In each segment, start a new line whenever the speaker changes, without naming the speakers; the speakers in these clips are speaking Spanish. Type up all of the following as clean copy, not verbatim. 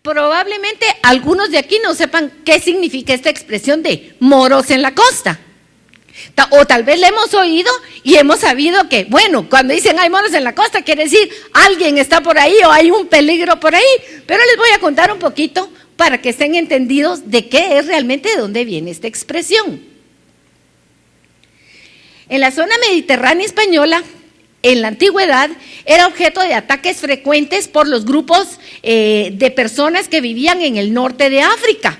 Probablemente algunos de aquí no sepan qué significa esta expresión de moros en la costa. O tal vez le hemos oído y hemos sabido que, bueno, cuando dicen hay moros en la costa, quiere decir alguien está por ahí o hay un peligro por ahí. Pero les voy a contar un poquito para que estén entendidos de qué es realmente, de dónde viene esta expresión. En la zona mediterránea española, en la antigüedad, era objeto de ataques frecuentes por los grupos de personas que vivían en el norte de África,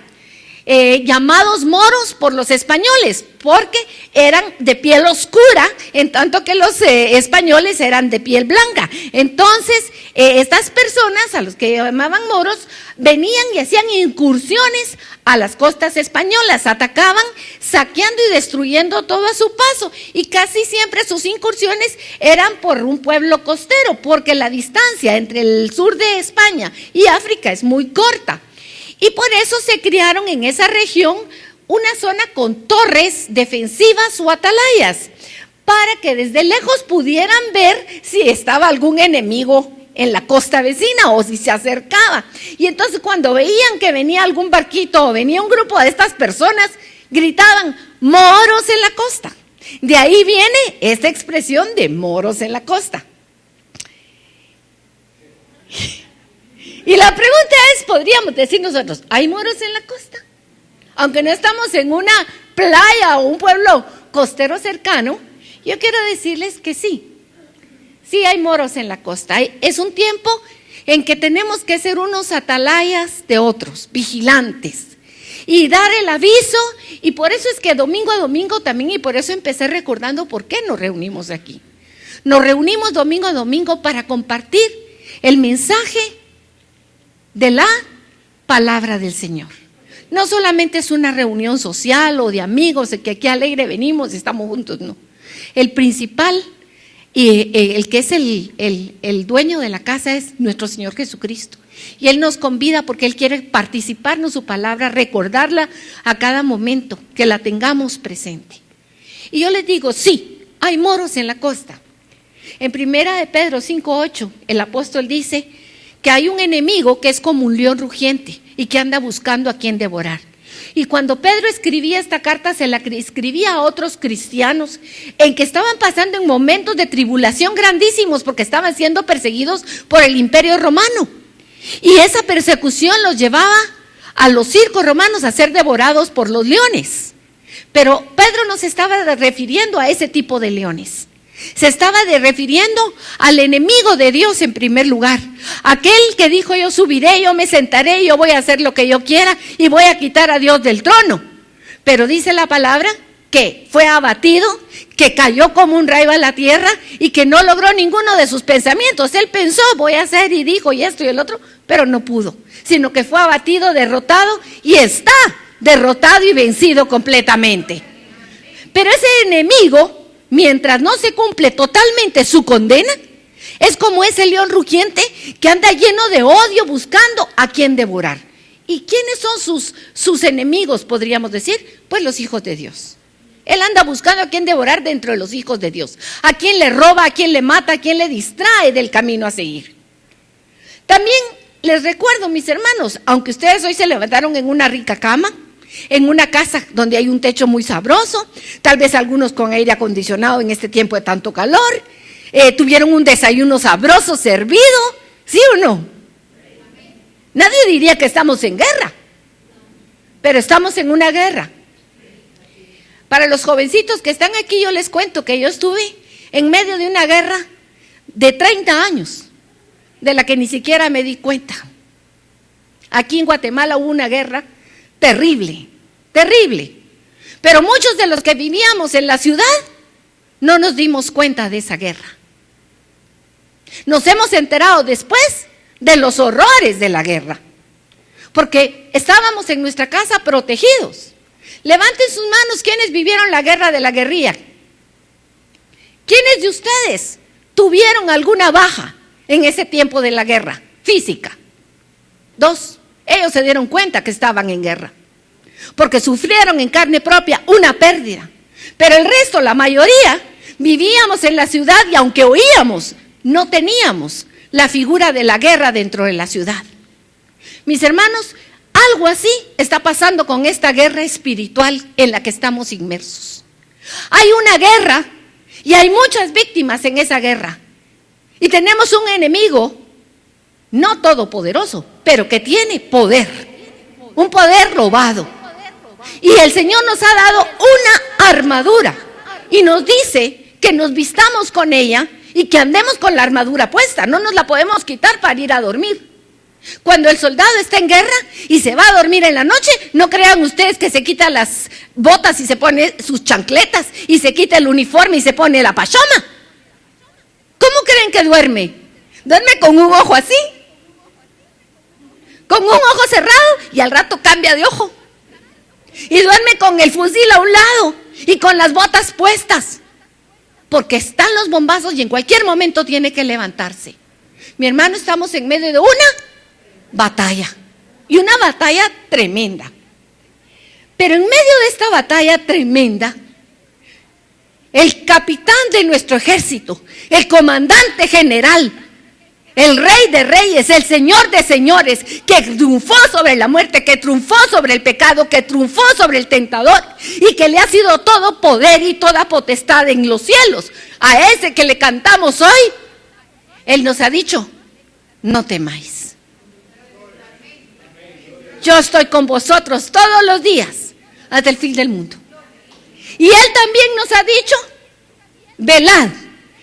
llamados moros por los españoles, porque eran de piel oscura, en tanto que los españoles eran de piel blanca. Entonces, estas personas, a los que llamaban moros, venían y hacían incursiones a las costas españolas, atacaban, saqueando y destruyendo todo a su paso, y casi siempre sus incursiones eran por un pueblo costero, porque la distancia entre el sur de España y África es muy corta. Y por eso se crearon en esa región una zona con torres defensivas o atalayas, para que desde lejos pudieran ver si estaba algún enemigo en la costa vecina o si se acercaba. Y entonces cuando veían que venía algún barquito o venía un grupo de estas personas, gritaban, moros en la costa. De ahí viene esta expresión de moros en la costa. Y la pregunta es, podríamos decir nosotros, ¿hay moros en la costa? Aunque no estamos en una playa o un pueblo costero cercano, yo quiero decirles que sí hay moros en la costa. Es un tiempo en que tenemos que ser unos atalayas de otros, vigilantes, y dar el aviso, y por eso es que domingo a domingo también, y por eso empecé recordando por qué nos reunimos aquí. Nos reunimos domingo a domingo para compartir el mensaje de la palabra del Señor. No solamente es una reunión social o de amigos, de que aquí alegre venimos y estamos juntos, no. El principal y el que es el dueño de la casa es nuestro Señor Jesucristo. Y Él nos convida porque Él quiere participarnos su palabra, recordarla a cada momento, que la tengamos presente. Y yo les digo, sí, hay moros en la costa. En 1 de Pedro 5:8, el apóstol dice que hay un enemigo que es como un león rugiente y que anda buscando a quien devorar. Y cuando Pedro escribía esta carta, se la escribía a otros cristianos en que estaban pasando en momentos de tribulación grandísimos porque estaban siendo perseguidos por el Imperio Romano. Y esa persecución los llevaba a los circos romanos a ser devorados por los leones. Pero Pedro no se estaba refiriendo a ese tipo de leones. Se estaba refiriendo al enemigo de Dios en primer lugar, aquel que dijo yo subiré, yo me sentaré, yo voy a hacer lo que yo quiera y voy a quitar a Dios del trono. Pero dice la palabra que fue abatido, que cayó como un rayo a la tierra y que no logró ninguno de sus pensamientos. Él pensó voy a hacer y dijo y esto y el otro, pero no pudo, sino que fue abatido, derrotado y está derrotado y vencido completamente. Pero ese enemigo, mientras no se cumple totalmente su condena, es como ese león rugiente que anda lleno de odio buscando a quien devorar. ¿Y quiénes son sus enemigos, podríamos decir? Pues los hijos de Dios. Él anda buscando a quien devorar dentro de los hijos de Dios, a quien le roba, a quien le mata, a quien le distrae del camino a seguir. También les recuerdo, mis hermanos, aunque ustedes hoy se levantaron en una rica cama, en una casa donde hay un techo muy sabroso, tal vez algunos con aire acondicionado en este tiempo de tanto calor, tuvieron un desayuno sabroso servido, ¿sí o no? Nadie diría que estamos en guerra, pero estamos en una guerra. Para los jovencitos que están aquí, yo les cuento que yo estuve en medio de una guerra de 30 años, de la que ni siquiera me di cuenta. Aquí en Guatemala hubo una guerra terrible, terrible. Pero muchos de los que vivíamos en la ciudad no nos dimos cuenta de esa guerra. Nos hemos enterado después de los horrores de la guerra, porque estábamos en nuestra casa protegidos. Levanten sus manos quienes vivieron la guerra de la guerrilla. ¿Quiénes de ustedes tuvieron alguna baja en ese tiempo de la guerra física? 2. Ellos se dieron cuenta que estaban en guerra, porque sufrieron en carne propia una pérdida. Pero el resto, la mayoría, vivíamos en la ciudad y aunque oíamos, no teníamos la figura de la guerra dentro de la ciudad. Mis hermanos, algo así está pasando con esta guerra espiritual en la que estamos inmersos. Hay una guerra y hay muchas víctimas en esa guerra. Y tenemos un enemigo, no todopoderoso, pero que tiene poder, un poder robado. Y el Señor nos ha dado una armadura y nos dice que nos vistamos con ella y que andemos con la armadura puesta. No nos la podemos quitar para ir a dormir. Cuando el soldado está en guerra y se va a dormir en la noche, no crean ustedes que se quita las botas y se pone sus chancletas y se quita el uniforme y se pone la pachoma. ¿Cómo creen que duerme? Duerme con un ojo así, con un ojo cerrado, y al rato cambia de ojo. Y duerme con el fusil a un lado y con las botas puestas, porque están los bombazos y en cualquier momento tiene que levantarse. Mi hermano, estamos en medio de una batalla, y una batalla tremenda. Pero en medio de esta batalla tremenda, el capitán de nuestro ejército, el comandante general, el rey de reyes, el señor de señores, que triunfó sobre la muerte, que triunfó sobre el pecado, que triunfó sobre el tentador, y que le ha sido todo poder y toda potestad en los cielos, a ese que le cantamos hoy, él nos ha dicho: no temáis. Yo estoy con vosotros todos los días hasta el fin del mundo. Y Él también nos ha dicho: velad,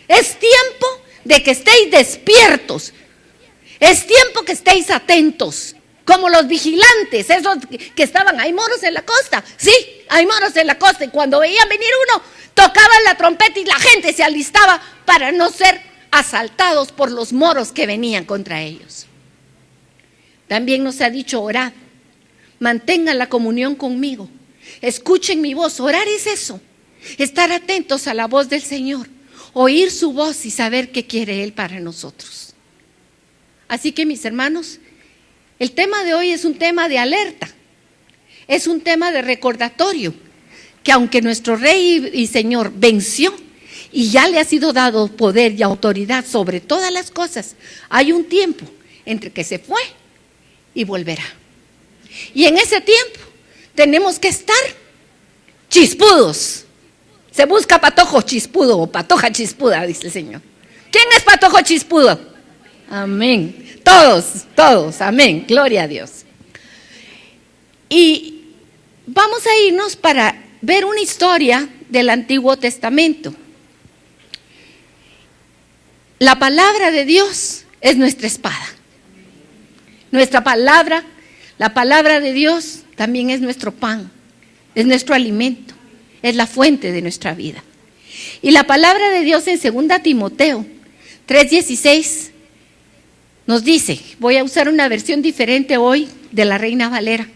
es tiempo de que estéis despiertos, es tiempo que estéis atentos, como los vigilantes, esos que estaban. Hay moros en la costa, sí, hay moros en la costa, y cuando veían venir uno, tocaban la trompeta y la gente se alistaba para no ser asaltados por los moros que venían contra ellos. También nos ha dicho: orad, mantengan la comunión conmigo, escuchen mi voz. Orar es eso, estar atentos a la voz del Señor, oír su voz y saber qué quiere Él para nosotros. Así que, mis hermanos, el tema de hoy es un tema de alerta, es un tema de recordatorio, que aunque nuestro Rey y Señor venció y ya le ha sido dado poder y autoridad sobre todas las cosas, hay un tiempo entre que se fue y volverá. Y en ese tiempo tenemos que estar chispudos. Se busca patojo chispudo o patoja chispuda, dice el Señor. ¿Quién es patojo chispudo? Amén. Todos, amén. Gloria a Dios. Y vamos a irnos para ver una historia del Antiguo Testamento. La palabra de Dios es nuestra espada. Nuestra palabra, la palabra de Dios también es nuestro pan, es nuestro alimento, es la fuente de nuestra vida. Y la palabra de Dios en 2 Timoteo 3:16 nos dice, voy a usar una versión diferente hoy de la Reina Valera.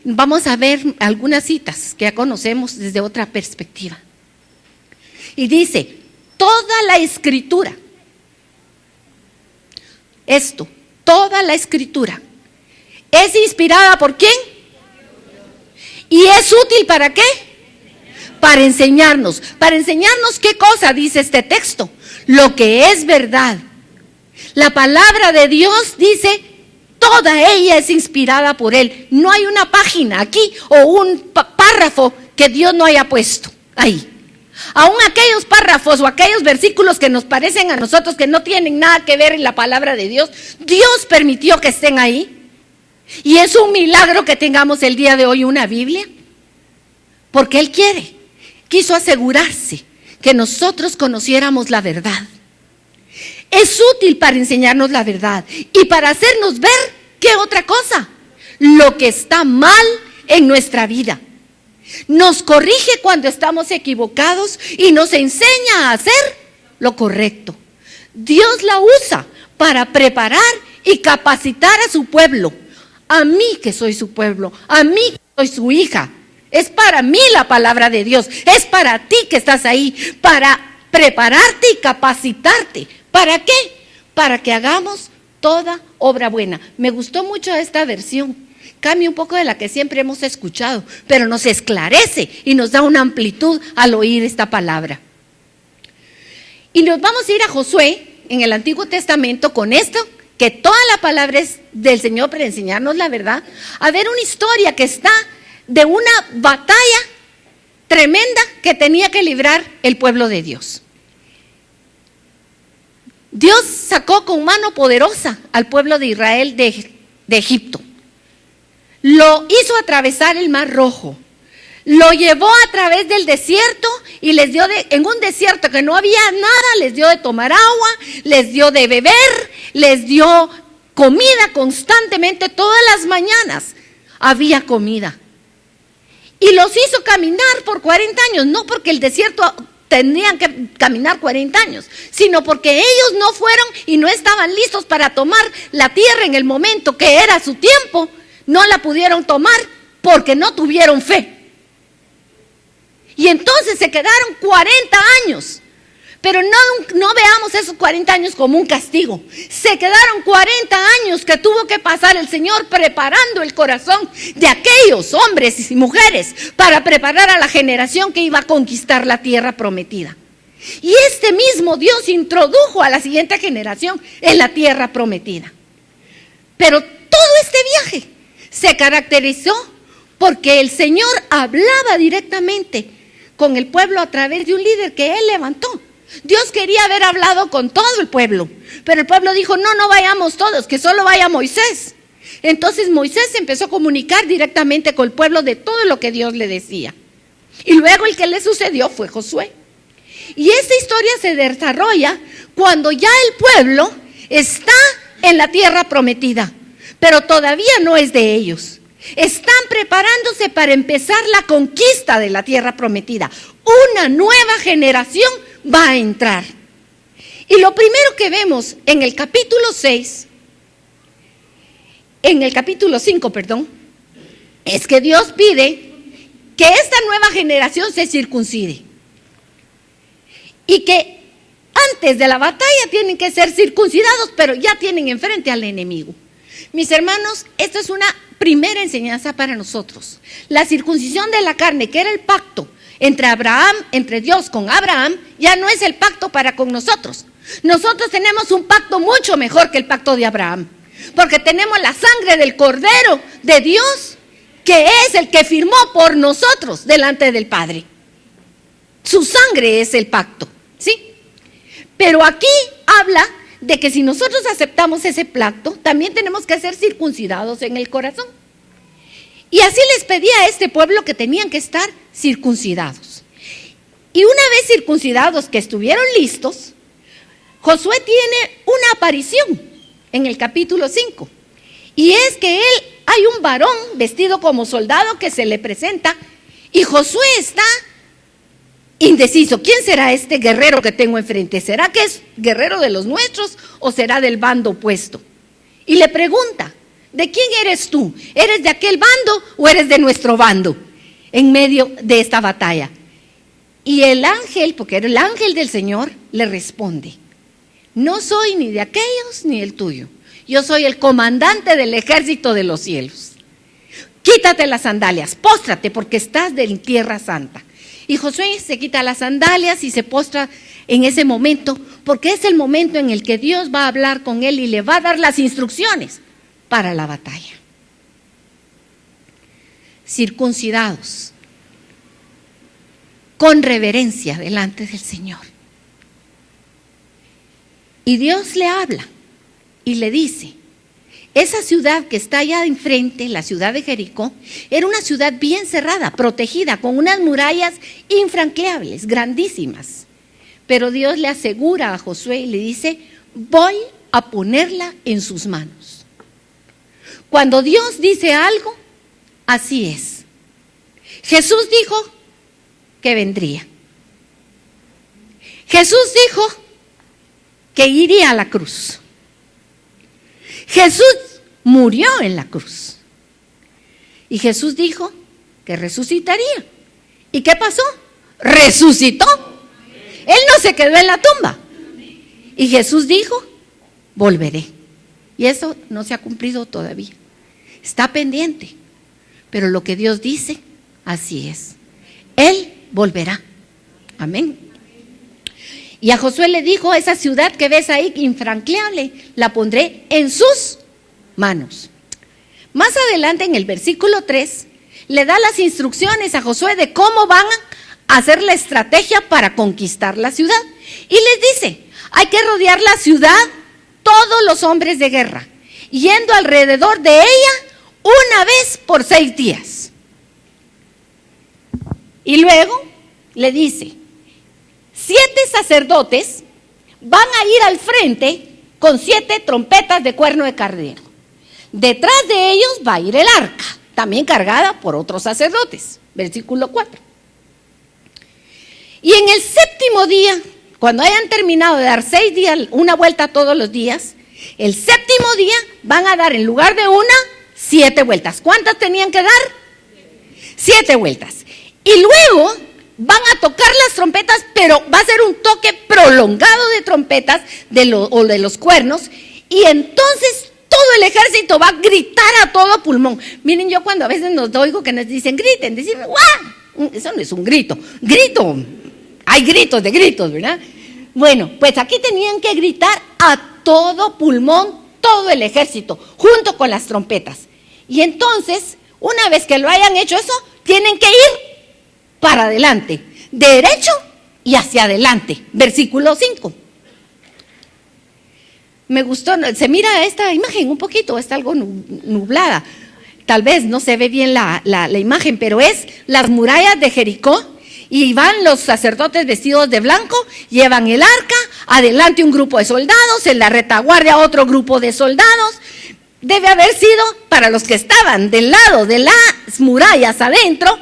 Vamos a ver algunas citas que ya conocemos desde otra perspectiva. Y dice: toda la escritura, toda la escritura es inspirada ¿por quién? ¿Y es útil para qué? Para enseñarnos. ¿Para enseñarnos qué cosa dice este texto? Lo que es verdad. La palabra de Dios dice, toda ella es inspirada por Él. No hay una página aquí o un párrafo que Dios no haya puesto ahí. Aún aquellos párrafos o aquellos versículos que nos parecen a nosotros que no tienen nada que ver en la palabra de Dios, Dios permitió que estén ahí. Y es un milagro que tengamos el día de hoy una Biblia, porque Él quiso asegurarse que nosotros conociéramos la verdad. Es útil para enseñarnos la verdad y para hacernos ver, ¿qué otra cosa? Lo que está mal en nuestra vida. Nos corrige cuando estamos equivocados y nos enseña a hacer lo correcto. Dios la usa para preparar y capacitar a su pueblo. A mí que soy su pueblo, a mí que soy su hija. Es para mí la palabra de Dios, es para ti que estás ahí, para prepararte y capacitarte. ¿Para qué? Para que hagamos toda obra buena. Me gustó mucho esta versión. Cambia un poco de la que siempre hemos escuchado, pero nos esclarece y nos da una amplitud al oír esta palabra. Y nos vamos a ir a Josué en el Antiguo Testamento con esto que toda la palabra es del Señor para enseñarnos la verdad, a ver una historia que está de una batalla tremenda que tenía que librar el pueblo de Dios. Dios sacó con mano poderosa al pueblo de Israel de Egipto. Lo hizo atravesar el Mar Rojo. Lo llevó a través del desierto y les dio en un desierto que no había nada, les dio de tomar agua, les dio de beber, les dio comida constantemente, todas las mañanas había comida. Y los hizo caminar por 40 años, no porque el desierto tenían que caminar 40 años, sino porque ellos no fueron y no estaban listos para tomar la tierra en el momento que era su tiempo, no la pudieron tomar porque no tuvieron fe. Y entonces se quedaron 40 años. Pero no veamos esos 40 años como un castigo. Se quedaron 40 años que tuvo que pasar el Señor preparando el corazón de aquellos hombres y mujeres para preparar a la generación que iba a conquistar la tierra prometida. Y este mismo Dios introdujo a la siguiente generación en la tierra prometida. Pero todo este viaje se caracterizó porque el Señor hablaba directamente con el pueblo a través de un líder que Él levantó. Dios quería haber hablado con todo el pueblo, pero el pueblo dijo, no vayamos todos, que solo vaya Moisés. Entonces Moisés empezó a comunicar directamente con el pueblo de todo lo que Dios le decía. Y luego el que le sucedió fue Josué. Y esta historia se desarrolla cuando ya el pueblo está en la tierra prometida, pero todavía no es de ellos. Están preparándose para empezar la conquista de la tierra prometida. Una nueva generación va a entrar. Y lo primero que vemos en el capítulo 6, en el capítulo 5, es que Dios pide que esta nueva generación se circuncide. Y que antes de la batalla tienen que ser circuncidados, pero ya tienen enfrente al enemigo. Mis hermanos, esta es una primera enseñanza para nosotros. La circuncisión de la carne, que era el pacto entre Dios con Abraham, ya no es el pacto para con nosotros. Nosotros tenemos un pacto mucho mejor que el pacto de Abraham, porque tenemos la sangre del Cordero de Dios, que es el que firmó por nosotros delante del Padre. Su sangre es el pacto, ¿sí? Pero aquí habla de que si nosotros aceptamos ese pacto, también tenemos que ser circuncidados en el corazón. Y así les pedía a este pueblo que tenían que estar circuncidados. Y una vez circuncidados, que estuvieron listos, Josué tiene una aparición en el capítulo 5. Y es que hay un varón vestido como soldado que se le presenta, y Josué está indeciso. ¿Quién será este guerrero que tengo enfrente? ¿Será que es guerrero de los nuestros o será del bando opuesto? Y le pregunta, ¿de quién eres tú? ¿Eres de aquel bando o eres de nuestro bando en medio de esta batalla? Y el ángel, porque era el ángel del Señor, le responde, no soy ni de aquellos ni el tuyo. Yo soy el comandante del ejército de los cielos. Quítate las sandalias, póstrate porque estás en tierra santa. Y Josué se quita las sandalias y se postra en ese momento, porque es el momento en el que Dios va a hablar con él y le va a dar las instrucciones para la batalla. Circuncidados, con reverencia delante del Señor. Y Dios le habla y le dice, esa ciudad que está allá enfrente, la ciudad de Jericó, era una ciudad bien cerrada, protegida, con unas murallas infranqueables, grandísimas. Pero Dios le asegura a Josué y le dice, voy a ponerla en sus manos. Cuando Dios dice algo, así es. Jesús dijo que vendría. Jesús dijo que iría a la cruz. Jesús murió en la cruz. Y Jesús dijo que resucitaría. ¿Y qué pasó? Resucitó. Él no se quedó en la tumba. Y Jesús dijo, volveré. Y eso no se ha cumplido todavía. Está pendiente. Pero lo que Dios dice, así es. Él volverá. Amén. Y a Josué le dijo, esa ciudad que ves ahí, infranqueable, la pondré en sus manos. Más adelante en el versículo 3, le da las instrucciones a Josué de cómo van a hacer la estrategia para conquistar la ciudad. Y les dice, hay que rodear la ciudad todos los hombres de guerra, yendo alrededor de ella una vez por 6 días. Y luego le dice, 7 sacerdotes van a ir al frente con 7 trompetas de cuerno de carnero. Detrás de ellos va a ir el arca, también cargada por otros sacerdotes. Versículo 4. Y en el 7º día, cuando hayan terminado de dar 6 días, una vuelta todos los días, el 7º día van a dar en lugar de una, 7 vueltas. ¿Cuántas tenían que dar? 7 vueltas. Y luego van a tocar las trompetas, pero va a ser un toque prolongado de trompetas o de los cuernos, y entonces todo el ejército va a gritar a todo pulmón. Miren, yo cuando a veces nos oigo que nos dicen griten, dicen ¡guau! Eso no es un grito, hay gritos de gritos, ¿verdad? Bueno, pues aquí tenían que gritar a todo pulmón, todo el ejército, junto con las trompetas. Y entonces, una vez que lo hayan hecho eso, tienen que ir para adelante, derecho y hacia adelante. Versículo 5. Me gustó, se mira esta imagen un poquito, está algo nublada. Tal vez no se ve bien la imagen, pero es las murallas de Jericó. Y van los sacerdotes vestidos de blanco, llevan el arca, adelante un grupo de soldados, en la retaguardia otro grupo de soldados. Debe haber sido, para los que estaban del lado de las murallas adentro,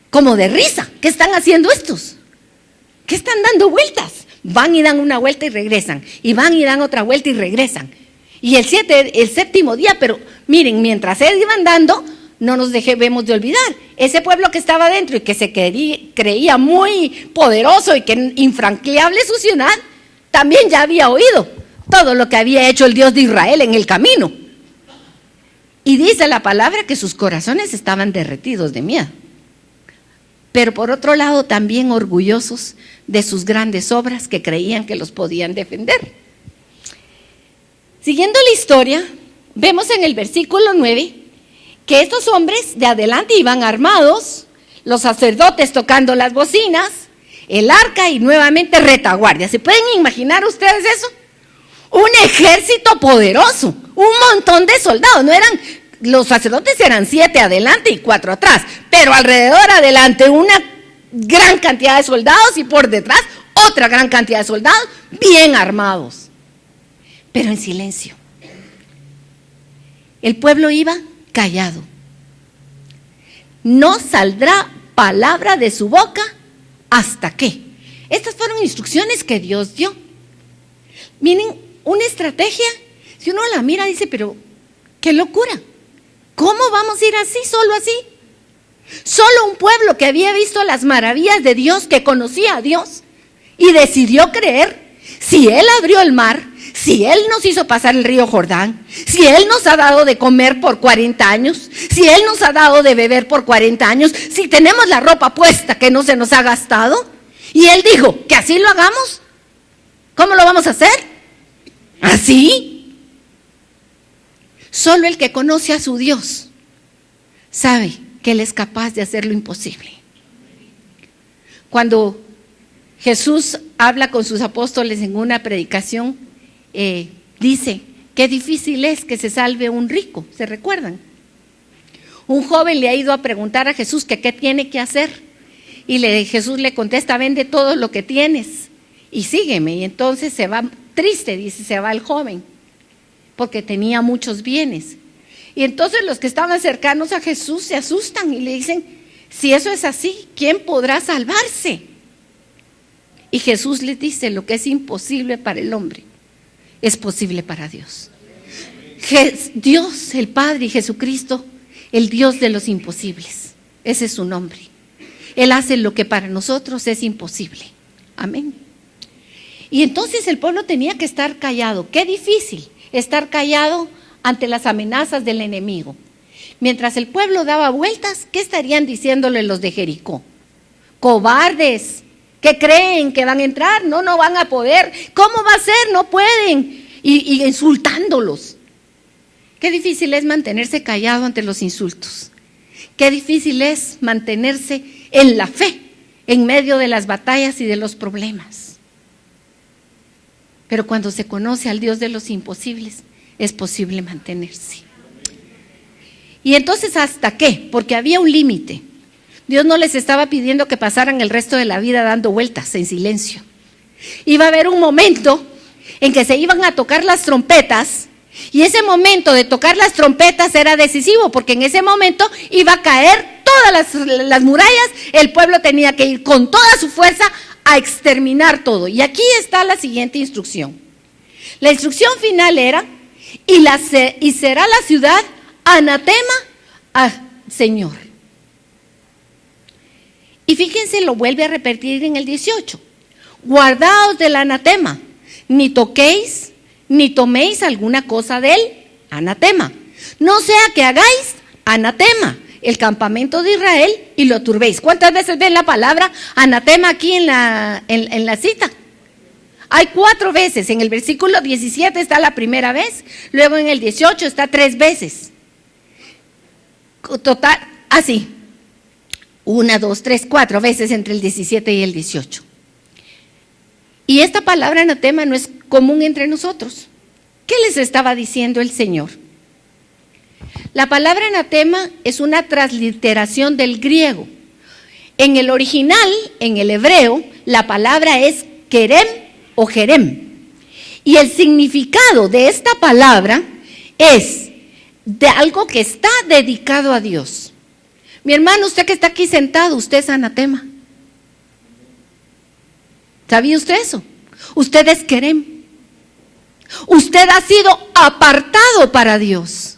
como de risa. ¿Qué están haciendo estos? ¿Qué están dando vueltas? Van y dan una vuelta y regresan, y van y dan otra vuelta y regresan. Y el 7º día, pero miren, mientras se iban dando, no nos debemos de olvidar, ese pueblo que estaba adentro y que se creía muy poderoso y que infranqueable su ciudad, también ya había oído todo lo que había hecho el Dios de Israel en el camino. Y dice la palabra que sus corazones estaban derretidos de miedo. Pero por otro lado también orgullosos de sus grandes obras que creían que los podían defender. Siguiendo la historia, vemos en el versículo 9 que estos hombres de adelante iban armados, los sacerdotes tocando las bocinas, el arca y nuevamente retaguardia. ¿Se pueden imaginar ustedes eso? Un ejército poderoso, un montón de soldados. No eran, los sacerdotes eran 7 adelante y 4 atrás, pero alrededor adelante una gran cantidad de soldados y por detrás otra gran cantidad de soldados bien armados, pero en silencio. El pueblo iba callado. No saldrá palabra de su boca hasta que. Estas fueron instrucciones que Dios dio. Miren, una estrategia, si uno la mira dice, pero qué locura. ¿Cómo vamos a ir así, solo así? Solo un pueblo que había visto las maravillas de Dios, que conocía a Dios y decidió creer. Si Él abrió el mar, si Él nos hizo pasar el río Jordán, si Él nos ha dado de comer por 40 años, si Él nos ha dado de beber por 40 años, si tenemos la ropa puesta que no se nos ha gastado, y Él dijo que así lo hagamos, ¿cómo lo vamos a hacer? ¿Así? Solo el que conoce a su Dios sabe que Él es capaz de hacer lo imposible. Cuando Jesús habla con sus apóstoles en una predicación, dice, qué difícil es que se salve un rico, ¿se recuerdan? Un joven le ha ido a preguntar a Jesús que qué tiene que hacer, y Jesús le contesta, vende todo lo que tienes y sígueme. Y entonces se va triste, dice, se va el joven, porque tenía muchos bienes. Y entonces los que estaban cercanos a Jesús se asustan y le dicen, si eso es así, ¿quién podrá salvarse? Y Jesús les dice, lo que es imposible para el hombre es posible para Dios. Dios, el Padre y Jesucristo, el Dios de los imposibles. Ese es su nombre. Él hace lo que para nosotros es imposible. Amén. Y entonces el pueblo tenía que estar callado. Qué difícil estar callado ante las amenazas del enemigo. Mientras el pueblo daba vueltas, ¿qué estarían diciéndole los de Jericó? Cobardes, que creen que van a entrar, no van a poder. ¿Cómo va a ser? No pueden. Y insultándolos. Qué difícil es mantenerse callado ante los insultos. Qué difícil es mantenerse en la fe, en medio de las batallas y de los problemas. Pero cuando se conoce al Dios de los imposibles, es posible mantenerse. Y entonces, ¿hasta qué? Porque había un límite. Dios no les estaba pidiendo que pasaran el resto de la vida dando vueltas en silencio. Iba a haber un momento en que se iban a tocar las trompetas, y ese momento de tocar las trompetas era decisivo, porque en ese momento iba a caer todas las murallas, el pueblo tenía que ir con toda su fuerza a exterminar todo. Y aquí está la siguiente instrucción. La instrucción final era, y será la ciudad anatema al Señor. Y fíjense, lo vuelve a repetir en el 18. Guardaos del anatema, ni toquéis, ni toméis alguna cosa del anatema. No sea que hagáis anatema el campamento de Israel y lo turbéis. ¿Cuántas veces ven la palabra anatema aquí en la cita? Hay 4 veces. En el versículo 17 está la primera vez, luego en el 18 está 3 veces. Total, así. 1, 2, 3, 4 veces entre el 17 y el 18. Y esta palabra anatema no es común entre nosotros. ¿Qué les estaba diciendo el Señor? La palabra anatema es una transliteración del griego. En el original, en el hebreo, la palabra es kerem o jerem. Y el significado de esta palabra es de algo que está dedicado a Dios. Mi hermano, usted que está aquí sentado, usted es anatema. ¿Sabía usted eso? Usted es kerem. Usted ha sido apartado para Dios.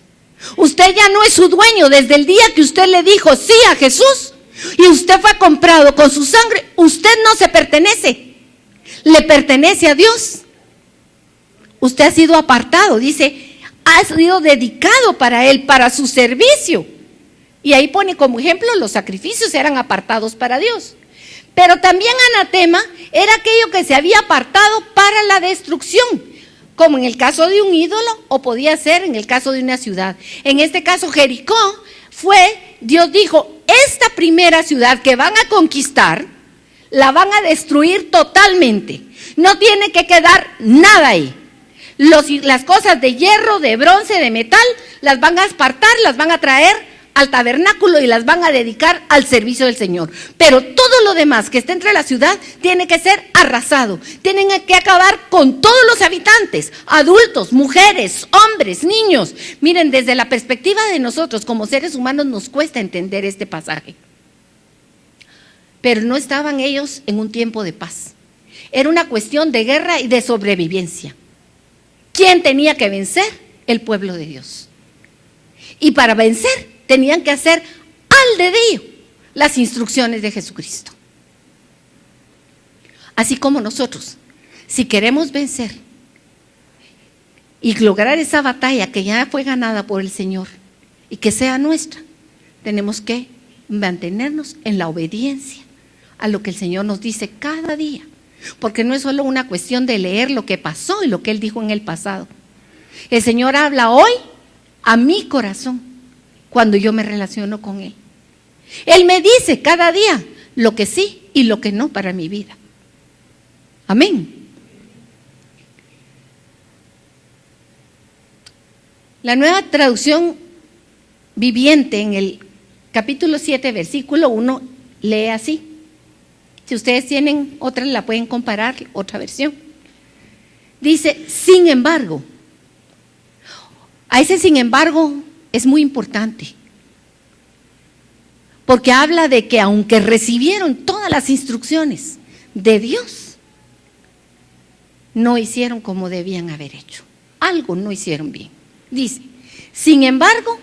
Usted ya no es su dueño desde el día que usted le dijo sí a Jesús y usted fue comprado con su sangre. Usted no se pertenece, le pertenece a Dios. Usted ha sido apartado, dice, ha sido dedicado para Él, para su servicio. Y ahí pone como ejemplo, los sacrificios eran apartados para Dios. Pero también anatema era aquello que se había apartado para la destrucción, como en el caso de un ídolo o podía ser en el caso de una ciudad. En este caso Jericó Dios dijo, esta primera ciudad que van a conquistar, la van a destruir totalmente. No tiene que quedar nada ahí. Las cosas de hierro, de bronce, de metal, las van a apartar, las van a traer al tabernáculo y las van a dedicar al servicio del Señor. Pero todo lo demás que está entre la ciudad tiene que ser arrasado. Tienen que acabar con todos los habitantes, adultos, mujeres, hombres, niños. Miren, desde la perspectiva de nosotros como seres humanos nos cuesta entender este pasaje. Pero no estaban ellos en un tiempo de paz. Era una cuestión de guerra y de sobrevivencia. ¿Quién tenía que vencer? El pueblo de Dios. Y para vencer tenían que hacer al dedillo las instrucciones de Jesucristo. Así como nosotros, si queremos vencer y lograr esa batalla que ya fue ganada por el Señor y que sea nuestra, tenemos que mantenernos en la obediencia a lo que el Señor nos dice cada día. Porque no es solo una cuestión de leer lo que pasó y lo que Él dijo en el pasado. El Señor habla hoy a mi corazón cuando yo me relaciono con Él. Él me dice cada día lo que sí y lo que no para mi vida. Amén. La Nueva Traducción Viviente en el capítulo 7, versículo 1, lee así. Si ustedes tienen otra, la pueden comparar, otra versión. Dice, sin embargo. A ese sin embargo es muy importante. Porque habla de que aunque recibieron todas las instrucciones de Dios, no hicieron como debían haber hecho. Algo no hicieron bien. Dice, sin embargo,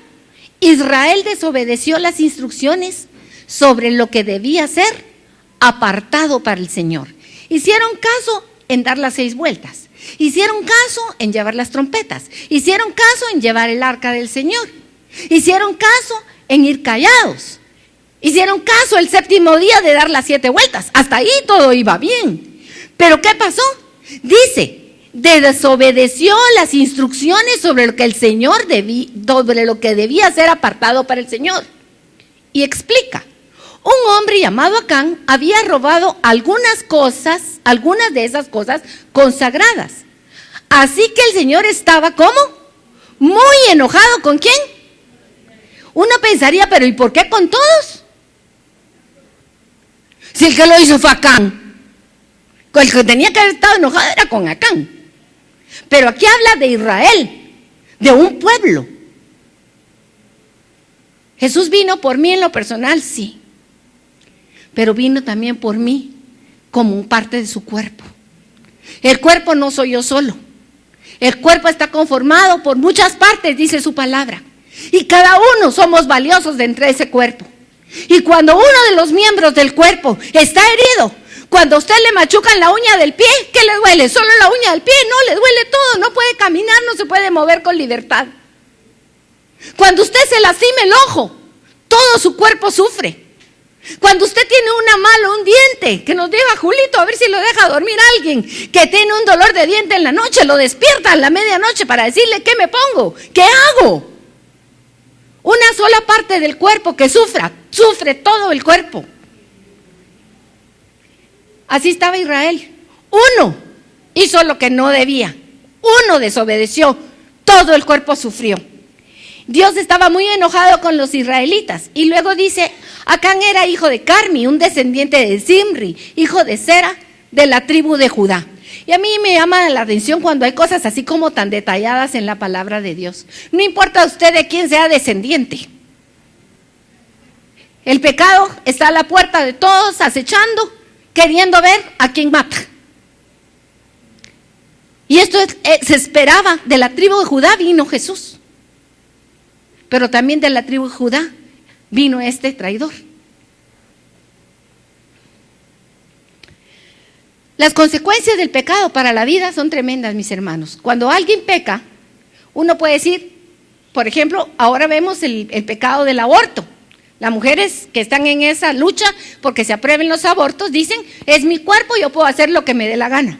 Israel desobedeció las instrucciones sobre lo que debía ser apartado para el Señor. Hicieron caso en dar las 6 vueltas. Hicieron caso en llevar las trompetas. Hicieron caso en llevar el arca del Señor. Hicieron caso en ir callados. Hicieron caso el séptimo día de dar las 7 vueltas. Hasta ahí todo iba bien. Pero ¿qué pasó? Dice, desobedeció las instrucciones sobre lo que el Señor sobre lo que debía ser apartado para el Señor. Y explica, un hombre llamado Acán había robado algunas de esas cosas consagradas. Así que el Señor estaba, ¿cómo? Muy enojado. ¿Con quién? Uno pensaría, pero ¿y por qué con todos? Si el que lo hizo fue Acán. El que tenía que haber estado enojado era con Acán. Pero aquí habla de Israel, de un pueblo. Jesús vino por mí en lo personal, sí. Pero vino también por mí como parte de su cuerpo. El cuerpo no soy yo solo. El cuerpo está conformado por muchas partes, dice su palabra. Y cada uno somos valiosos dentro de ese cuerpo. Y cuando uno de los miembros del cuerpo está herido, cuando a usted le machucan la uña del pie, ¿qué le duele? Solo la uña del pie, no, le duele todo, no puede caminar, no se puede mover con libertad. Cuando usted se lastima el ojo, todo su cuerpo sufre. Cuando usted tiene un diente, que nos diga Julito, a ver si lo deja dormir alguien, que tiene un dolor de diente en la noche, lo despierta a la medianoche para decirle, ¿qué me pongo? ¿Qué hago? Una sola parte del cuerpo que sufre todo el cuerpo. Así estaba Israel. Uno hizo lo que no debía. Uno desobedeció. Todo el cuerpo sufrió. Dios estaba muy enojado con los israelitas. Y luego dice, Acán era hijo de Carmi, un descendiente de Zimri, hijo de Sera, de la tribu de Judá. Y a mí me llama la atención cuando hay cosas así como tan detalladas en la palabra de Dios. No importa usted de quién sea descendiente. El pecado está a la puerta de todos, acechando, queriendo ver a quién mata. Y esto se esperaba. De la tribu de Judá vino Jesús. Pero también de la tribu de Judá vino este traidor. Las consecuencias del pecado para la vida son tremendas, mis hermanos. Cuando alguien peca, uno puede decir, por ejemplo, ahora vemos el pecado del aborto. Las mujeres que están en esa lucha porque se aprueben los abortos dicen, es mi cuerpo, yo puedo hacer lo que me dé la gana.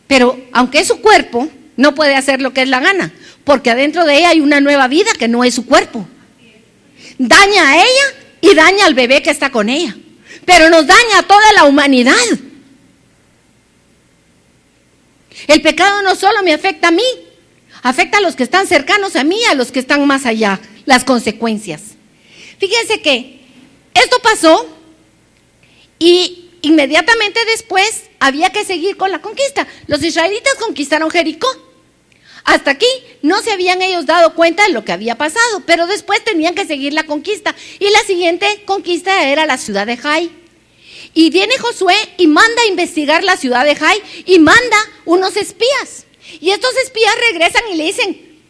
Pero aunque es su cuerpo, no puede hacer lo que es la gana, porque adentro de ella hay una nueva vida que no es su cuerpo. Daña a ella y daña al bebé que está con ella, pero nos daña a toda la humanidad. El pecado no solo me afecta a mí, afecta a los que están cercanos a mí y a los que están más allá, las consecuencias. Fíjense que esto pasó y inmediatamente después había que seguir con la conquista. Los israelitas conquistaron Jericó. Hasta aquí no se habían ellos dado cuenta de lo que había pasado, pero después tenían que seguir la conquista. Y la siguiente conquista era la ciudad de Jai. Y viene Josué y manda a investigar la ciudad de Jai y manda unos espías. Y estos espías regresan y le dicen,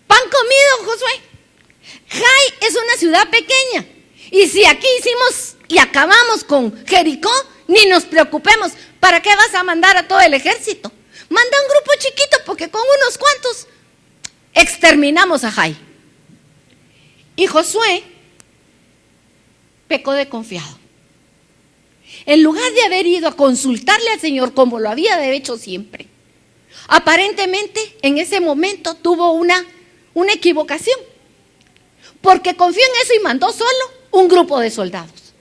pan comido, Josué. Jai es una ciudad pequeña. Y si aquí hicimos y acabamos con Jericó, ni nos preocupemos. ¿Para qué vas a mandar a todo el ejército? Manda un grupo chiquito porque con unos cuantos exterminamos a Jai. Y Josué pecó de confiado. En lugar de haber ido a consultarle al Señor como lo había hecho siempre, aparentemente en ese momento tuvo una equivocación, porque confió en eso y mandó solo un grupo de soldados.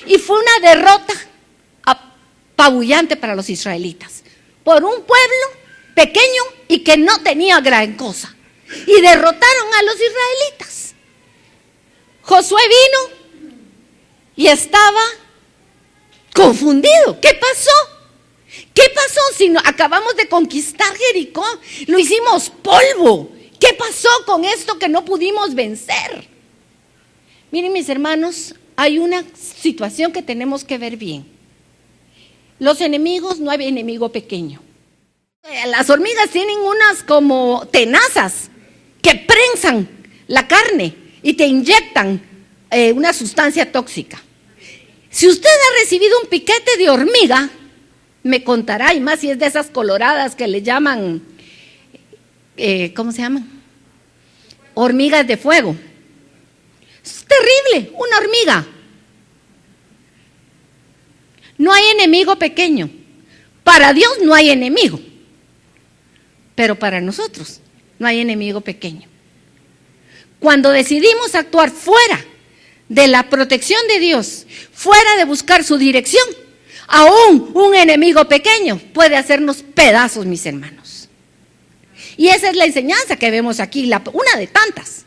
Y fue una derrota apabullante para los israelitas, por un pueblo pequeño y que no tenía gran cosa. Y derrotaron a los israelitas. Josué vino y estaba confundido. ¿Qué pasó? ¿Qué pasó si no, acabamos de conquistar Jericó? Lo hicimos polvo. ¿Qué pasó con esto que no pudimos vencer? Miren, mis hermanos, hay una situación que tenemos que ver bien. Los enemigos, no hay enemigo pequeño. Las hormigas tienen unas como tenazas que prensan la carne y te inyectan una sustancia tóxica. Si usted ha recibido un piquete de hormiga, me contará, y más si es de esas coloradas que le llaman, ¿cómo se llaman? Hormigas de fuego. Usted terrible, una hormiga. No hay enemigo pequeño. Para Dios no hay enemigo. Pero para nosotros no hay enemigo pequeño. Cuando decidimos actuar fuera de la protección de Dios, fuera de buscar su dirección, aún un enemigo pequeño puede hacernos pedazos, mis hermanos. Y esa es la enseñanza que vemos aquí, una de tantas.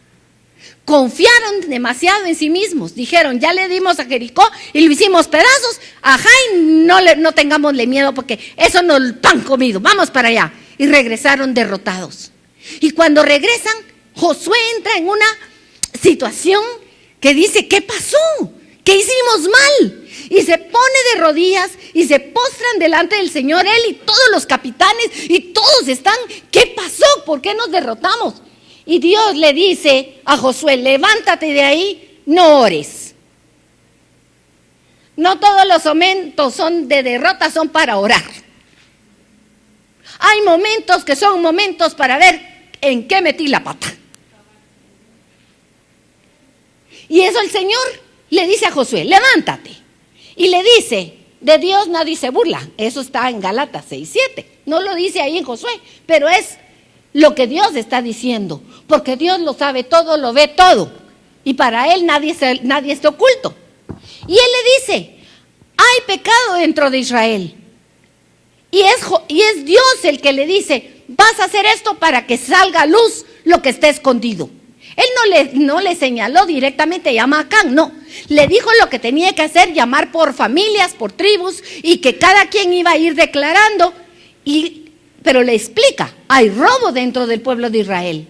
Confiaron demasiado en sí mismos. Dijeron, ya le dimos a Jericó y lo hicimos pedazos. Ajá, y no tengámosle miedo porque eso nos lo han comido. Vamos para allá. Y regresaron derrotados. Y cuando regresan, Josué entra en una situación que dice, ¿qué pasó? ¿Qué hicimos mal? Y se pone de rodillas y se postran delante del Señor, él y todos los capitanes, y todos están, ¿qué pasó? ¿Por qué nos derrotamos? Y Dios le dice a Josué, levántate de ahí, no ores. No todos los momentos son de derrota, son para orar. Hay momentos que son momentos para ver en qué metí la pata. Y eso el Señor le dice a Josué, levántate. Y le dice, de Dios nadie se burla. Eso está en Gálatas 6:7. No lo dice ahí en Josué, pero es lo que Dios está diciendo. Porque Dios lo sabe todo, lo ve todo. Y para Él nadie está oculto. Y Él le dice, hay pecado dentro de Israel. Y es Dios el que le dice, vas a hacer esto para que salga a luz lo que está escondido. Él no le señaló directamente, llama a Acán, no. Le dijo lo que tenía que hacer, llamar por familias, por tribus, y que cada quien iba a ir declarando. Pero le explica, hay robo dentro del pueblo de Israel.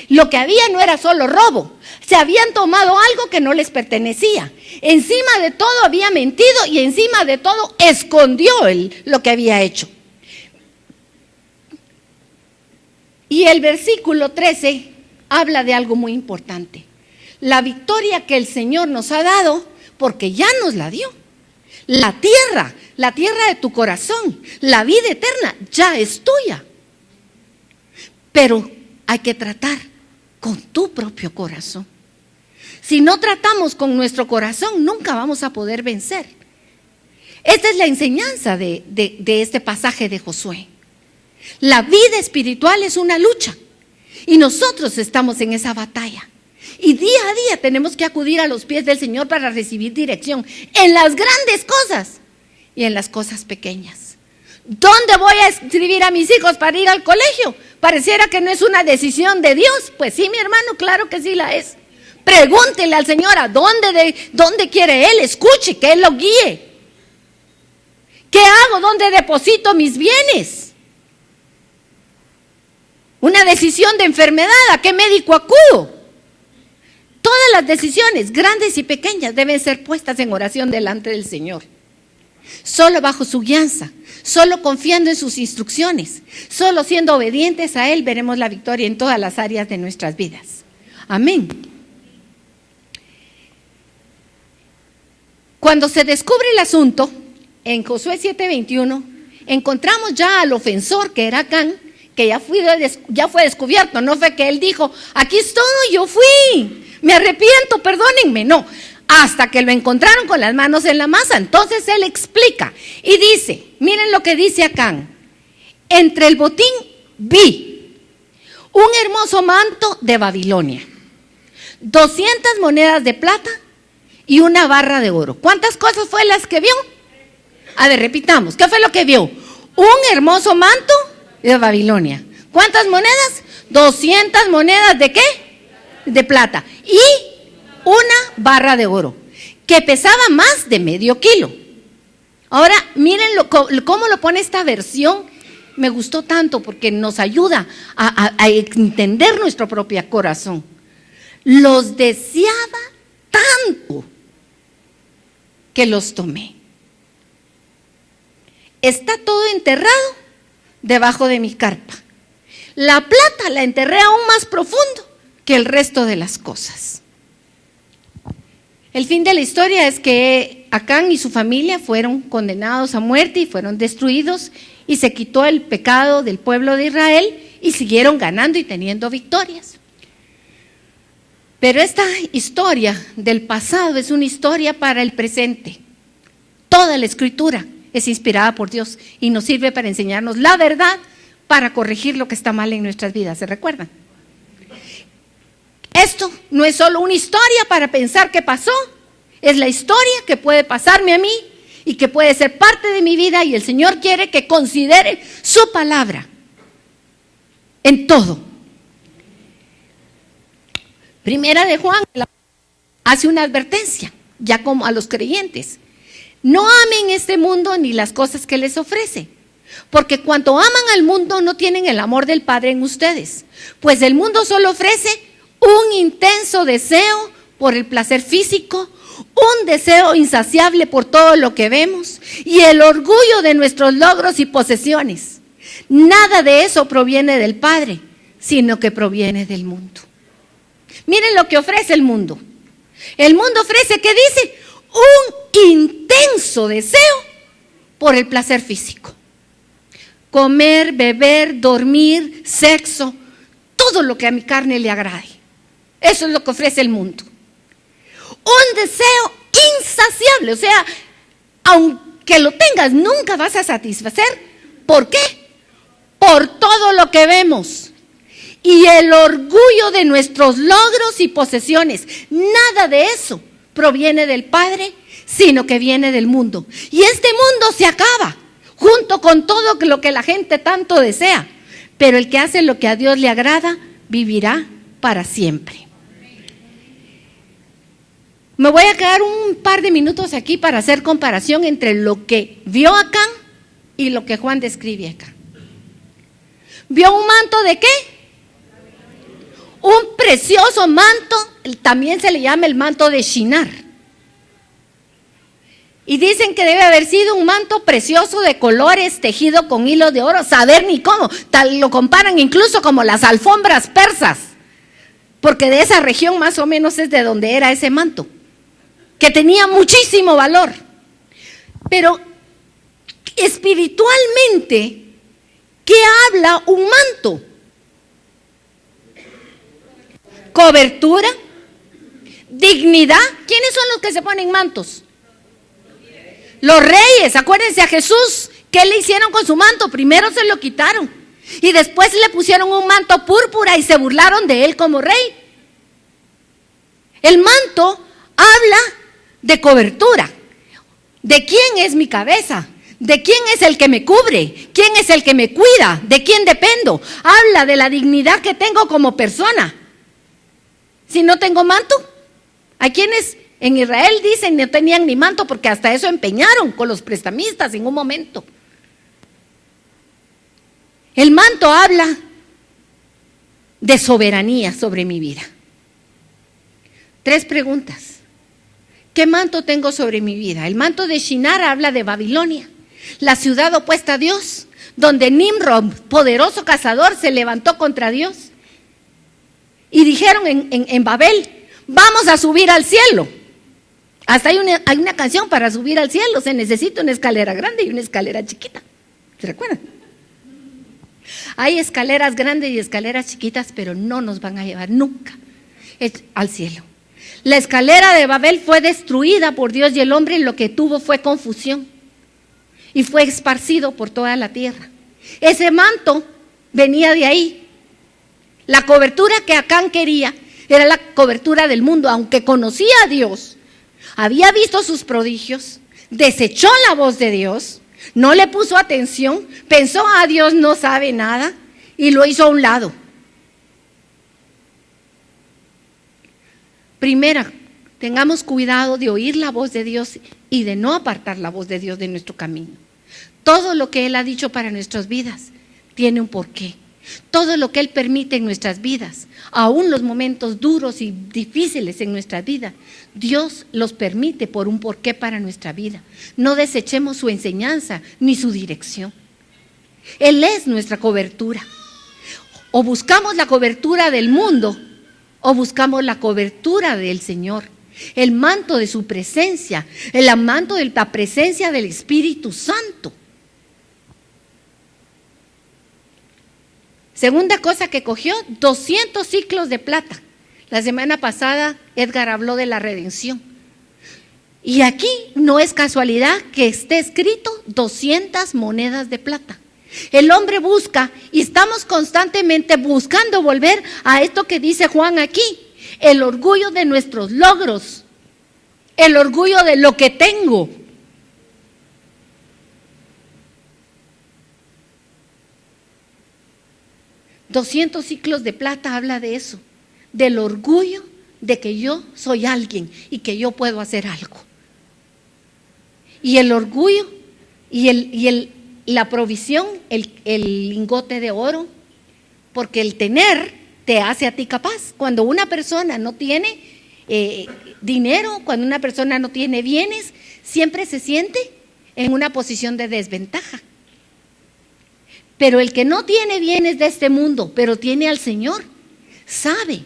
Lo que había no era solo robo, se habían tomado algo que no les pertenecía. Encima de todo había mentido y encima de todo escondió lo que había hecho. Y el versículo 13 habla de algo muy importante. La victoria que el Señor nos ha dado, porque ya nos la dio. La tierra de tu corazón, la vida eterna ya es tuya. Pero hay que tratar con tu propio corazón. Si no tratamos con nuestro corazón, nunca vamos a poder vencer. Esta es la enseñanza de este pasaje de Josué. La vida espiritual es una lucha y nosotros estamos en esa batalla. Y día a día tenemos que acudir a los pies del Señor para recibir dirección en las grandes cosas y en las cosas pequeñas. ¿Dónde voy a escribir a mis hijos para ir al colegio? Pareciera que no es una decisión de Dios. Pues sí, mi hermano, claro que sí la es. Pregúntele al Señor a dónde quiere Él, escuche, que Él lo guíe. ¿Qué hago? ¿Dónde deposito mis bienes? Una decisión de enfermedad, ¿a qué médico acudo? Todas las decisiones, grandes y pequeñas, deben ser puestas en oración delante del Señor. Solo bajo su guianza, solo confiando en sus instrucciones, solo siendo obedientes a Él, veremos la victoria en todas las áreas de nuestras vidas. Amén. Cuando se descubre el asunto, en Josué 7:21, encontramos ya al ofensor, que era Acán, que ya fue descubierto. No fue que él dijo, aquí estoy, yo fui, me arrepiento, perdónenme. No, hasta que lo encontraron con las manos en la masa. Entonces él explica y dice, miren lo que dice Acán: entre el botín vi un hermoso manto de Babilonia, 200 monedas de plata y una barra de oro. ¿Cuántas cosas fue las que vio? A ver, repitamos, ¿qué fue lo que vio? Un hermoso manto de Babilonia. ¿Cuántas monedas? 200 monedas ¿de qué? De plata. Y una barra de oro, que pesaba más de medio kilo. Ahora, miren cómo lo pone esta versión. Me gustó tanto porque nos ayuda a entender nuestro propio corazón. Los deseaba tanto que los tomé. Está todo enterrado debajo de mi carpa. La plata la enterré aún más profundo que el resto de las cosas. El fin de la historia es que Acán y su familia fueron condenados a muerte y fueron destruidos, y se quitó el pecado del pueblo de Israel y siguieron ganando y teniendo victorias. Pero esta historia del pasado es una historia para el presente. Toda la Escritura es inspirada por Dios y nos sirve para enseñarnos la verdad, para corregir lo que está mal en nuestras vidas. ¿Se recuerdan? Esto no es solo una historia para pensar qué pasó, es la historia que puede pasarme a mí y que puede ser parte de mi vida, y el Señor quiere que considere su palabra en todo. Primera de Juan hace una advertencia, ya como a los creyentes: no amen este mundo ni las cosas que les ofrece, porque cuando aman al mundo no tienen el amor del Padre en ustedes, pues el mundo solo ofrece un intenso deseo por el placer físico, un deseo insaciable por todo lo que vemos y el orgullo de nuestros logros y posesiones. Nada de eso proviene del Padre, sino que proviene del mundo. Miren lo que ofrece el mundo. El mundo ofrece, ¿qué dice? Un intenso deseo por el placer físico. Comer, beber, dormir, sexo, todo lo que a mi carne le agrade. Eso es lo que ofrece el mundo. Un deseo insaciable, o sea, aunque lo tengas, nunca vas a satisfacer. ¿Por qué? Por todo lo que vemos. Y el orgullo de nuestros logros y posesiones. Nada de eso proviene del Padre, sino que viene del mundo. Y este mundo se acaba, junto con todo lo que la gente tanto desea. Pero el que hace lo que a Dios le agrada, vivirá para siempre. Me voy a quedar un par de minutos aquí para hacer comparación entre lo que vio acá y lo que Juan describe acá. ¿Vio un manto de qué? Un precioso manto, también se le llama el manto de Shinar. Y dicen que debe haber sido un manto precioso de colores, tejido con hilo de oro, saber ni cómo. Tal lo comparan incluso como las alfombras persas, porque de esa región más o menos es de donde era ese manto, que tenía muchísimo valor. Pero espiritualmente, ¿qué habla un manto? Cobertura, dignidad. ¿Quiénes son los que se ponen mantos? Los reyes. Acuérdense a Jesús, ¿qué le hicieron con su manto? Primero se lo quitaron y después le pusieron un manto púrpura y se burlaron de él como rey. El manto habla de cobertura. ¿De quién es mi cabeza? ¿De quién es el que me cubre? ¿Quién es el que me cuida? ¿De quién dependo? Habla de la dignidad que tengo como persona. Si no tengo manto, hay quienes en Israel dicen no tenían ni manto porque hasta eso empeñaron con los prestamistas en un momento. El manto habla de soberanía sobre mi vida. 3 preguntas. ¿Qué manto tengo sobre mi vida? El manto de Shinar habla de Babilonia, la ciudad opuesta a Dios, donde Nimrod, poderoso cazador, se levantó contra Dios. Y dijeron en Babel: vamos a subir al cielo. Hasta hay una canción para subir al cielo. Se necesita una escalera grande y una escalera chiquita. ¿Se recuerdan? Hay escaleras grandes y escaleras chiquitas, pero no nos van a llevar nunca al cielo. La escalera de Babel fue destruida por Dios y el hombre lo que tuvo fue confusión y fue esparcido por toda la tierra. Ese manto venía de ahí. La cobertura que Acán quería era la cobertura del mundo, aunque conocía a Dios, había visto sus prodigios, desechó la voz de Dios, no le puso atención, pensó: Dios no sabe nada, y lo hizo a un lado. Primera, tengamos cuidado de oír la voz de Dios y de no apartar la voz de Dios de nuestro camino. Todo lo que Él ha dicho para nuestras vidas tiene un porqué. Todo lo que Él permite en nuestras vidas, aún los momentos duros y difíciles en nuestra vida, Dios los permite por un porqué para nuestra vida. No desechemos su enseñanza ni su dirección. Él es nuestra cobertura. O buscamos la cobertura del mundo o buscamos la cobertura del Señor, el manto de su presencia, el manto de la presencia del Espíritu Santo. Segunda cosa que cogió, 200 ciclos de plata. La semana pasada Edgar habló de la redención. Y aquí no es casualidad que esté escrito 200 monedas de plata. El hombre busca y estamos constantemente buscando volver a esto que dice Juan aquí. El orgullo de nuestros logros. El orgullo de lo que tengo. $200 ciclos de plata habla de eso, del orgullo de que yo soy alguien y que yo puedo hacer algo. Y el orgullo y la provisión, el lingote de oro, porque el tener te hace a ti capaz. Cuando una persona no tiene dinero, cuando una persona no tiene bienes, siempre se siente en una posición de desventaja. Pero el que no tiene bienes de este mundo, pero tiene al Señor, sabe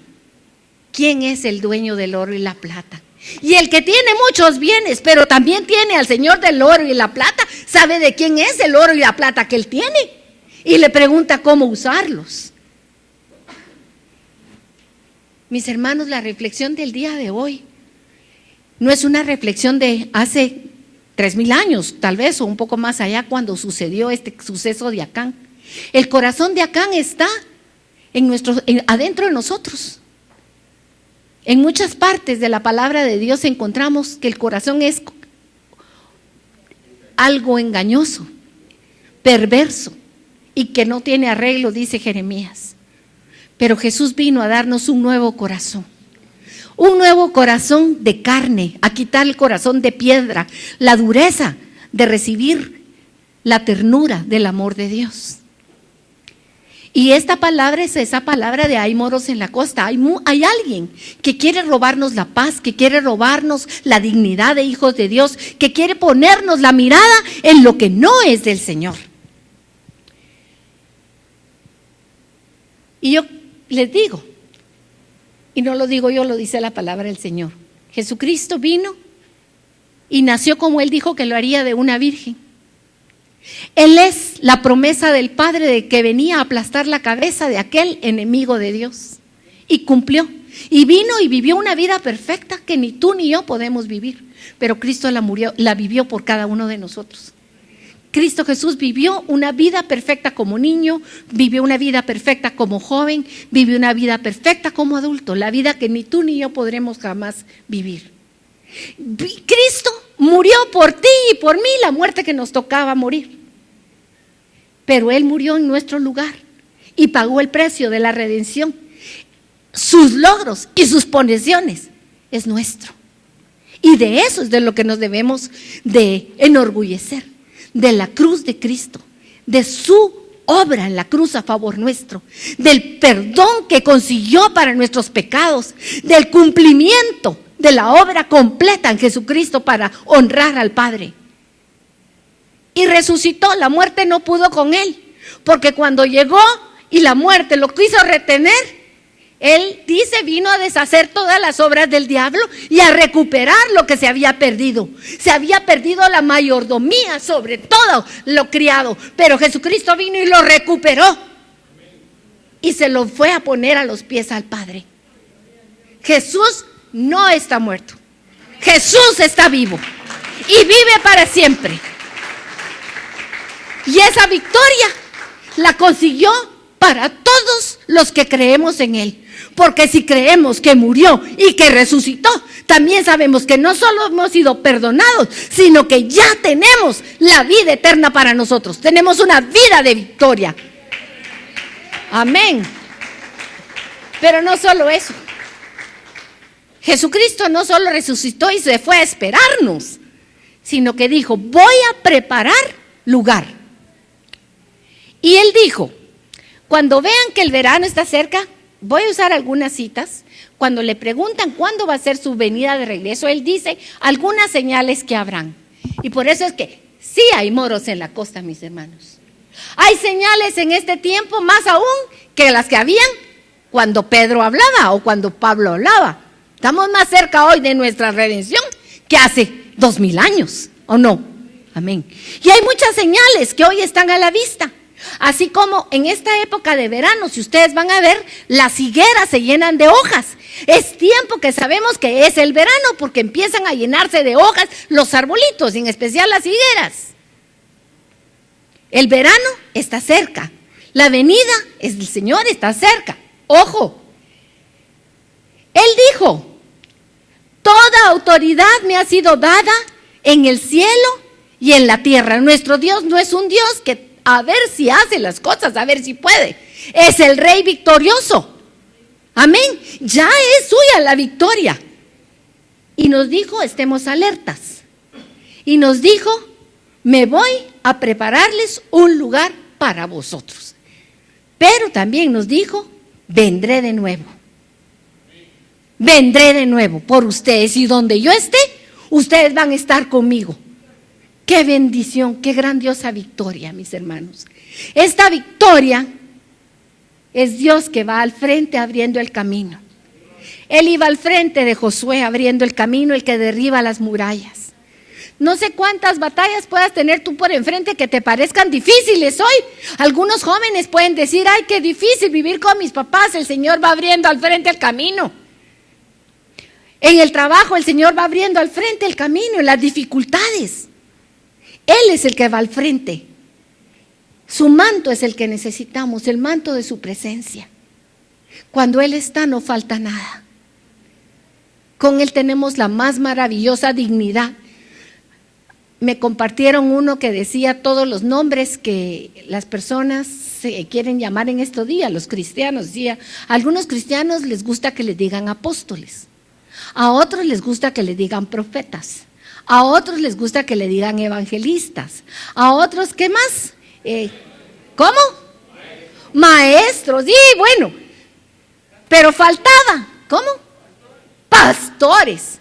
quién es el dueño del oro y la plata. Y el que tiene muchos bienes, pero también tiene al Señor del oro y la plata, sabe de quién es el oro y la plata que él tiene. Y le pregunta cómo usarlos. Mis hermanos, la reflexión del día de hoy no es una reflexión de hace 3,000 años, tal vez, o un poco más allá, cuando sucedió este suceso de Acán. El corazón de Acán está adentro de nosotros. En muchas partes de la palabra de Dios encontramos que el corazón es algo engañoso, perverso y que no tiene arreglo, dice Jeremías. Pero Jesús vino a darnos un nuevo corazón. Un nuevo corazón de carne, a quitar el corazón de piedra, la dureza de recibir la ternura del amor de Dios. Y esta palabra es esa palabra de hay moros en la costa. Hay alguien que quiere robarnos la paz, que quiere robarnos la dignidad de hijos de Dios, que quiere ponernos la mirada en lo que no es del Señor. Y yo les digo, y no lo digo yo, lo dice la palabra del Señor. Jesucristo vino y nació como Él dijo que lo haría, de una virgen. Él es la promesa del Padre de que venía a aplastar la cabeza de aquel enemigo de Dios. Y cumplió. Y vino y vivió una vida perfecta que ni tú ni yo podemos vivir. Pero Cristo la vivió por cada uno de nosotros. Cristo Jesús vivió una vida perfecta como niño, vivió una vida perfecta como joven, vivió una vida perfecta como adulto, la vida que ni tú ni yo podremos jamás vivir. Cristo murió por ti y por mí la muerte que nos tocaba morir. Pero Él murió en nuestro lugar y pagó el precio de la redención. Sus logros y sus posesiones es nuestro. Y de eso es de lo que nos debemos de enorgullecer. De la cruz de Cristo, de su obra en la cruz a favor nuestro, del perdón que consiguió para nuestros pecados, del cumplimiento de la obra completa en Jesucristo para honrar al Padre. Y resucitó, la muerte no pudo con Él, porque cuando llegó y la muerte lo quiso retener, Él dice, vino a deshacer todas las obras del diablo y a recuperar lo que se había perdido. Se había perdido la mayordomía sobre todo lo criado, pero Jesucristo vino y lo recuperó y se lo fue a poner a los pies al Padre. Jesús no está muerto, Jesús está vivo y vive para siempre. Y esa victoria la consiguió para todos los que creemos en Él. Porque si creemos que murió y que resucitó, también sabemos que no solo hemos sido perdonados, sino que ya tenemos la vida eterna para nosotros. Tenemos una vida de victoria. Amén. Pero no solo eso. Jesucristo no solo resucitó y se fue a esperarnos, sino que dijo, voy a preparar lugar. Y Él dijo, cuando vean que el verano está cerca, voy a usar algunas citas. Cuando le preguntan cuándo va a ser su venida de regreso, Él dice algunas señales que habrán. Y por eso es que sí hay moros en la costa, mis hermanos. Hay señales en este tiempo más aún que las que habían cuando Pedro hablaba o cuando Pablo hablaba. Estamos más cerca hoy de nuestra redención que hace 2000 años, ¿o no? Amén. Y hay muchas señales que hoy están a la vista. Así como en esta época de verano, si ustedes van a ver, las higueras se llenan de hojas. Es tiempo que sabemos que es el verano porque empiezan a llenarse de hojas los arbolitos, en especial las higueras. El verano está cerca. La venida del Señor está cerca. Ojo. Él dijo, toda autoridad me ha sido dada en el cielo y en la tierra. Nuestro Dios no es un Dios que a ver si hace las cosas, a ver si puede. Es el Rey victorioso. Amén. Ya es suya la victoria. Y nos dijo, estemos alertas. Y nos dijo, me voy a prepararles un lugar para vosotros. Pero también nos dijo, vendré de nuevo. Vendré de nuevo por ustedes y donde yo esté, ustedes van a estar conmigo. Qué bendición, qué grandiosa victoria, mis hermanos. Esta victoria es Dios que va al frente abriendo el camino. Él iba al frente de Josué abriendo el camino, el que derriba las murallas. No sé cuántas batallas puedas tener tú por enfrente que te parezcan difíciles hoy. Algunos jóvenes pueden decir, ay, qué difícil vivir con mis papás. El Señor va abriendo al frente el camino. En el trabajo el Señor va abriendo al frente el camino, en las dificultades. Él es el que va al frente. Su manto es el que necesitamos, el manto de su presencia. Cuando Él está no falta nada. Con Él tenemos la más maravillosa dignidad. Me compartieron uno que decía todos los nombres que las personas se quieren llamar en estos días, los cristianos. Decía, a algunos cristianos les gusta que les digan apóstoles, a otros les gusta que les digan profetas, a otros les gusta que le digan evangelistas, a otros, ¿qué más? ¿Cómo? Maestros, sí, bueno, pero faltaba, ¿cómo? Pastores.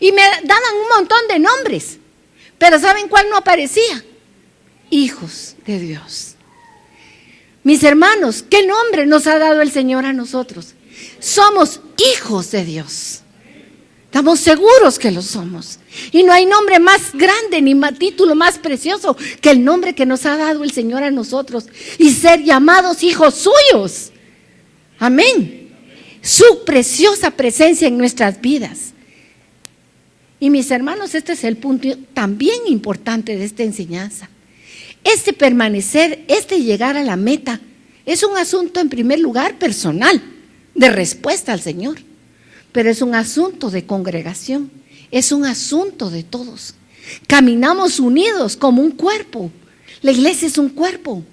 Y me daban un montón de nombres, pero ¿saben cuál no aparecía? Hijos de Dios. Mis hermanos, ¿qué nombre nos ha dado el Señor a nosotros? Somos hijos de Dios. Estamos seguros que lo somos. Y no hay nombre más grande ni más título más precioso que el nombre que nos ha dado el Señor a nosotros. Y ser llamados hijos suyos. Amén. Su preciosa presencia en nuestras vidas. Y mis hermanos, este es el punto también importante de esta enseñanza. Este permanecer, este llegar a la meta, es un asunto en primer lugar personal, de respuesta al Señor. Pero es un asunto de congregación, es un asunto de todos. Caminamos unidos como un cuerpo. La iglesia es un cuerpo.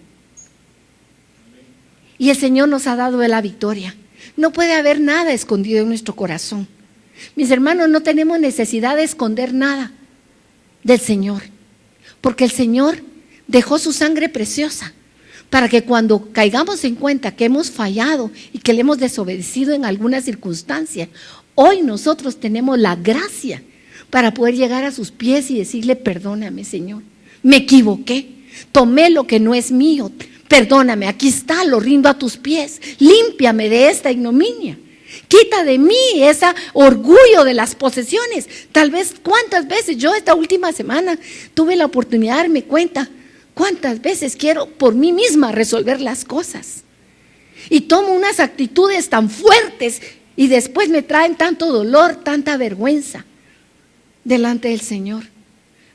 Y el Señor nos ha dado la victoria. No puede haber nada escondido en nuestro corazón. Mis hermanos, no tenemos necesidad de esconder nada del Señor, porque el Señor dejó su sangre preciosa para que cuando caigamos en cuenta que hemos fallado y que le hemos desobedecido en alguna circunstancia, hoy nosotros tenemos la gracia para poder llegar a sus pies y decirle, perdóname, Señor, me equivoqué, tomé lo que no es mío, perdóname, aquí está, lo rindo a tus pies, límpiame de esta ignominia. Quita de mí ese orgullo de las posesiones. Tal vez cuántas veces yo esta última semana tuve la oportunidad de darme cuenta cuántas veces quiero por mí misma resolver las cosas. Y tomo unas actitudes tan fuertes y después me traen tanto dolor, tanta vergüenza delante del Señor.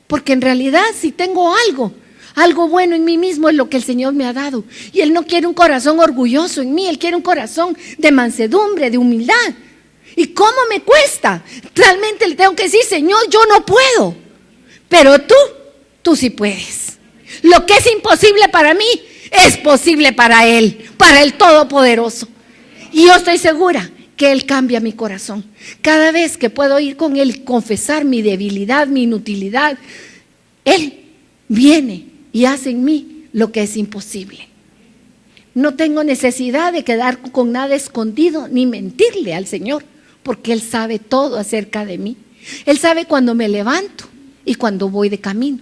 Porque en realidad si tengo algo bueno en mí mismo es lo que el Señor me ha dado. Y Él no quiere un corazón orgulloso en mí, Él quiere un corazón de mansedumbre, de humildad. ¿Y cómo me cuesta? Realmente le tengo que decir, Señor, yo no puedo. Pero tú sí puedes. Lo que es imposible para mí es posible para Él, para el Todopoderoso. Y yo estoy segura que Él cambia mi corazón. Cada vez que puedo ir con Él y confesar mi debilidad, mi inutilidad, Él viene y hace en mí lo que es imposible. No tengo necesidad de quedar con nada escondido ni mentirle al Señor, porque Él sabe todo acerca de mí. Él sabe cuando me levanto y cuando voy de camino.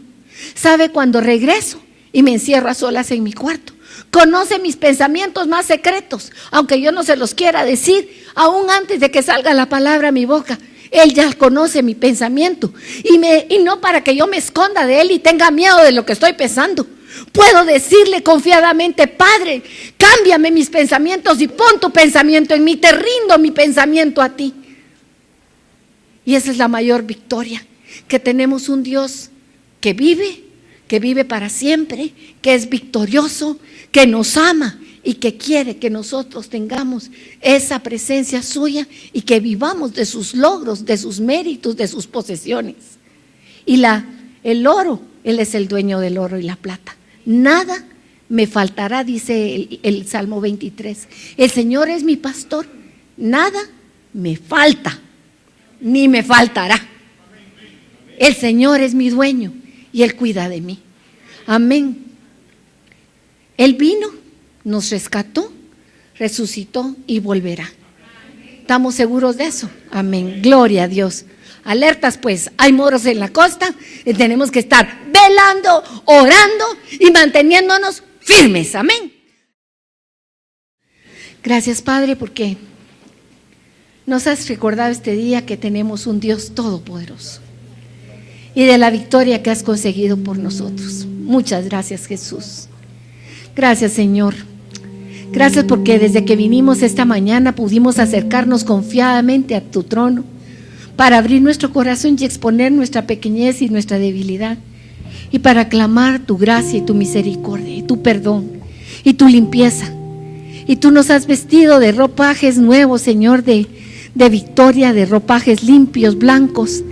Sabe cuando regreso y me encierro a solas en mi cuarto. Conoce mis pensamientos más secretos, aunque yo no se los quiera decir, aún antes de que salga la palabra a mi boca. Él ya conoce mi pensamiento y no para que yo me esconda de Él y tenga miedo de lo que estoy pensando, Puedo decirle confiadamente: Padre, cámbiame mis pensamientos y pon tu pensamiento en mí, te rindo mi pensamiento a ti. Y esa es la mayor victoria, que tenemos un Dios que vive para siempre, que es victorioso, que nos ama y que quiere que nosotros tengamos esa presencia suya y que vivamos de sus logros, de sus méritos, de sus posesiones. Y el oro, Él es el dueño del oro y la plata. Nada me faltará, dice el Salmo 23. El Señor es mi pastor, nada me falta, ni me faltará. El Señor es mi dueño y Él cuida de mí. Amén. Él vino, nos rescató, resucitó y volverá. ¿Estamos seguros de eso? Amén. Gloria a Dios. Alertas pues, hay moros en la costa y tenemos que estar velando, orando y manteniéndonos firmes. Amén. Gracias, Padre, porque nos has recordado este día que tenemos un Dios todopoderoso y de la victoria que has conseguido por nosotros. Muchas gracias, Jesús. Gracias, Señor. Gracias porque desde que vinimos esta mañana pudimos acercarnos confiadamente a tu trono para abrir nuestro corazón y exponer nuestra pequeñez y nuestra debilidad, y para clamar tu gracia y tu misericordia y tu perdón y tu limpieza. Y tú nos has vestido de ropajes nuevos, Señor, de victoria, de ropajes limpios, blancos.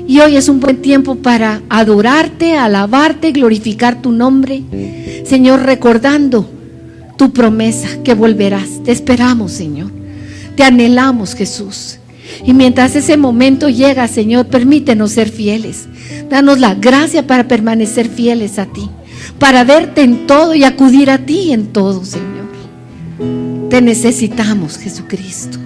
Y hoy es un buen tiempo para adorarte, alabarte, glorificar tu nombre, Señor, recordando tu promesa que volverás. Te esperamos, Señor. Te anhelamos, Jesús. Y mientras ese momento llega, Señor, permítenos ser fieles. Danos la gracia para permanecer fieles a ti, para verte en todo y acudir a ti en todo, Señor. Te necesitamos, Jesucristo.